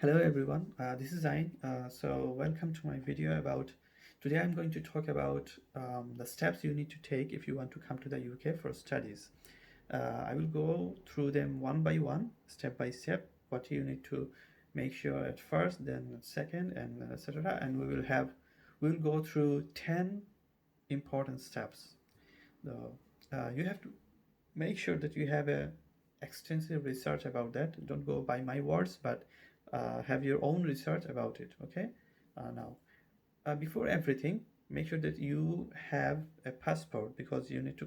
Hello everyone, this is Zain. So welcome to my video about today. I'm going to talk about the steps you need to take if you want to come to the UK for studies. I will go through them one by one, step by step, what you need to make sure at first, then second, and etc. And we will go through 10 important steps. So you have to make sure that you have a extensive research about that. Don't go by my words, but have your own research about it. Okay. Now, before everything, make sure that you have a passport because you need to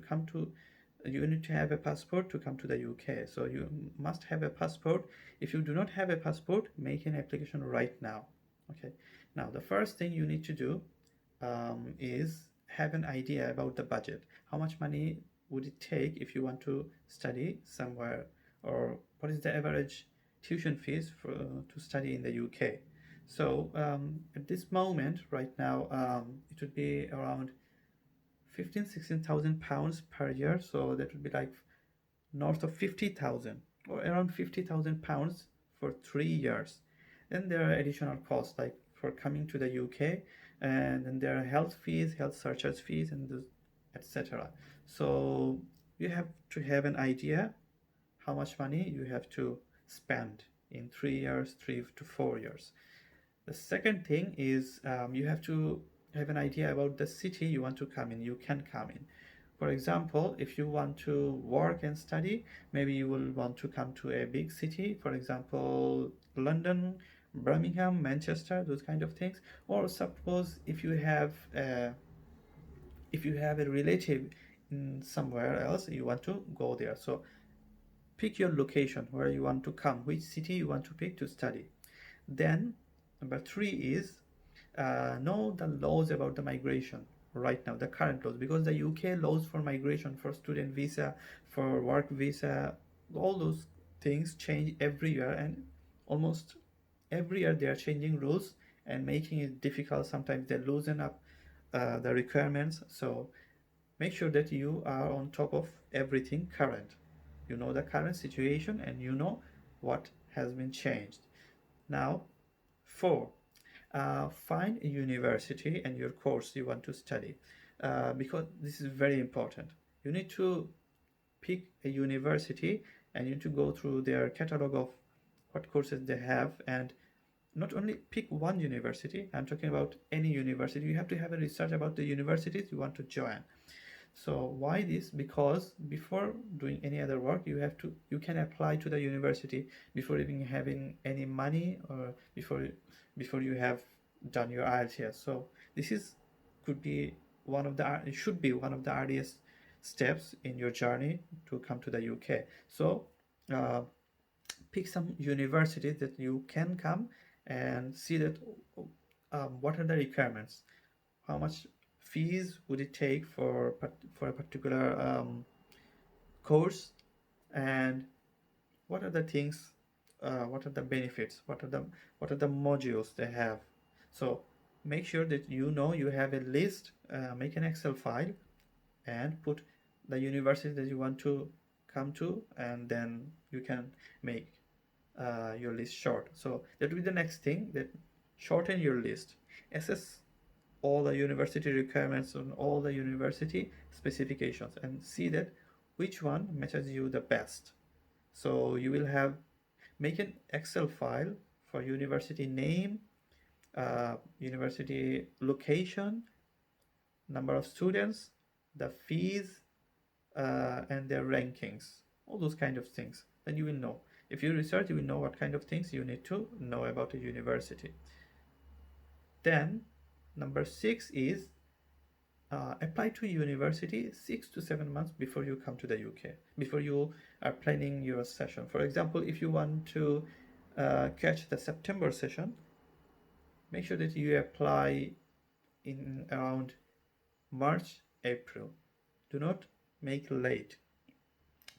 have a passport to come to the UK. So you must have a passport. If you do not have a passport, make an application right now. Okay. Now, the first thing you need to do is have an idea about the budget. How much money would it take if you want to study somewhere, or what is the average tuition fees to study in the UK? So at this moment, right now, it would be around 16,000 pounds per year. So that would be like north of 50,000 or around 50,000 pounds for 3 years. Then there are additional costs like for coming to the UK, and then there are health fees, health surcharge fees, and etc. So you have to have an idea how much money you have to spend in 3 years, 3 to 4 years. The second thing is you have to have an idea about the city you want to come in. You can come in. For example, if you want to work and study, maybe you will want to come to a big city, for example, London, Birmingham, Manchester, those kind of things. Or suppose if you have a relative in somewhere else, you want to go there. So pick your location where you want to come, which city you want to pick to study. Then number three is know the laws about the migration right now, the current laws, because the UK laws for migration, for student visa, for work visa, all those things change every year, and almost every year they are changing rules and making it difficult. Sometimes they loosen up the requirements. So make sure that you are on top of everything current. You know the current situation and you know what has been changed. Now, four, find a university and your course you want to study because this is very important. You need to pick a university and you need to go through their catalog of what courses they have, and not only pick one university. I'm talking about any university. You have to have a research about the universities you want to join. So why this? Because before doing any other work, you can apply to the university before even having any money, or before you have done your IELTS. So this is could be one of the it should be one of the earliest steps in your journey to come to the UK. So uh, pick some universities that you can come and see that what are the requirements, how much fees would it take for a particular course, and what are the things, what are the benefits, what are the modules they have. So make sure that you have a list. Make an Excel file and put the university that you want to come to, and then you can make your list short. So that will be the next thing, that shorten your list. Assess all the university requirements and all the university specifications and see that which one matches you the best. So you will have make an Excel file for university name, university location, number of students, the fees, and their rankings, all those kind of things. Then you will know. If you research, you will know what kind of things you need to know about a university. Then number six is apply to university 6 to 7 months before you come to the UK, before you are planning your session. For example, if you want to catch the September session, make sure that you apply in around March, April. Do not make late.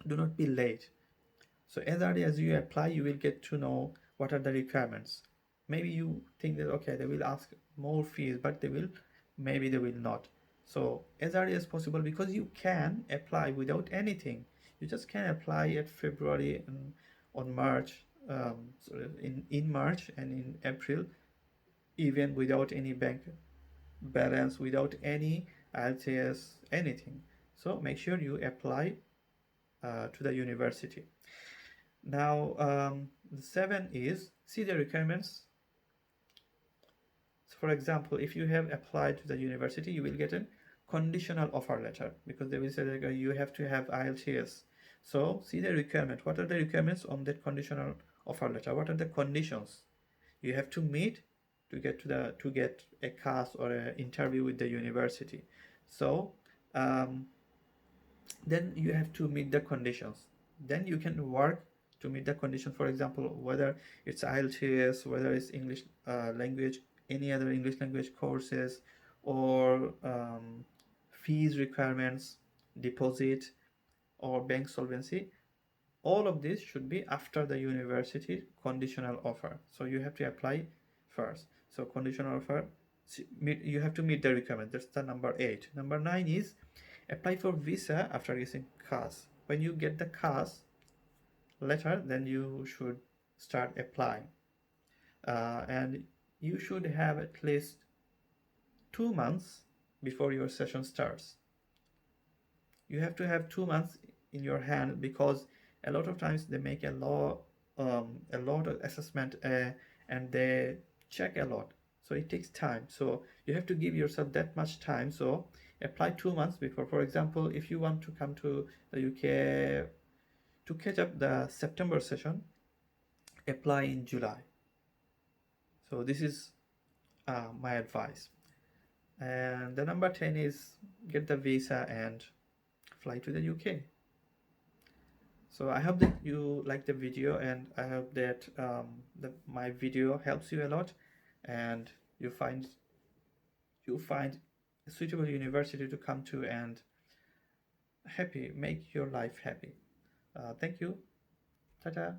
Do not be late. So as early as you apply, you will get to know what are the requirements. Maybe you think that okay, they will ask more fees, but maybe they will not. So as early as possible, because you can apply without anything. You just can apply at February and on March, in March and in April, even without any bank balance, without any IELTS, anything. So make sure you apply to the university. Now, the 7 is see the requirements. So for example, if you have applied to the university, you will get a conditional offer letter because they will say that you have to have IELTS. So see the requirement. What are the requirements on that conditional offer letter? What are the conditions you have to meet to get a class or an interview with the university? So um, then you have to meet the conditions. Then you can work to meet the condition. For example, whether it's IELTS, whether it's English language, any other English language courses, or fees requirements, deposit, or bank solvency. All of this should be after the university conditional offer. So you have to apply first. So conditional offer, you have to meet the requirement. That's the number 8. Number 9 is apply for visa after getting CAS. When you get the CAS letter, then you should start applying. And you should have at least 2 months before your session starts. You have to have 2 months in your hand because a lot of times they make a lot of assessment and they check a lot, so it takes time. So you have to give yourself that much time. So apply 2 months before. For example, if you want to come to the UK to catch up the September session, apply in July. So this is my advice. And the number 10 is get the visa and fly to the UK. So I hope that you like the video, and I hope that my video helps you a lot, and you find a suitable university to come to and make your life happy. Thank you. Ta-ta.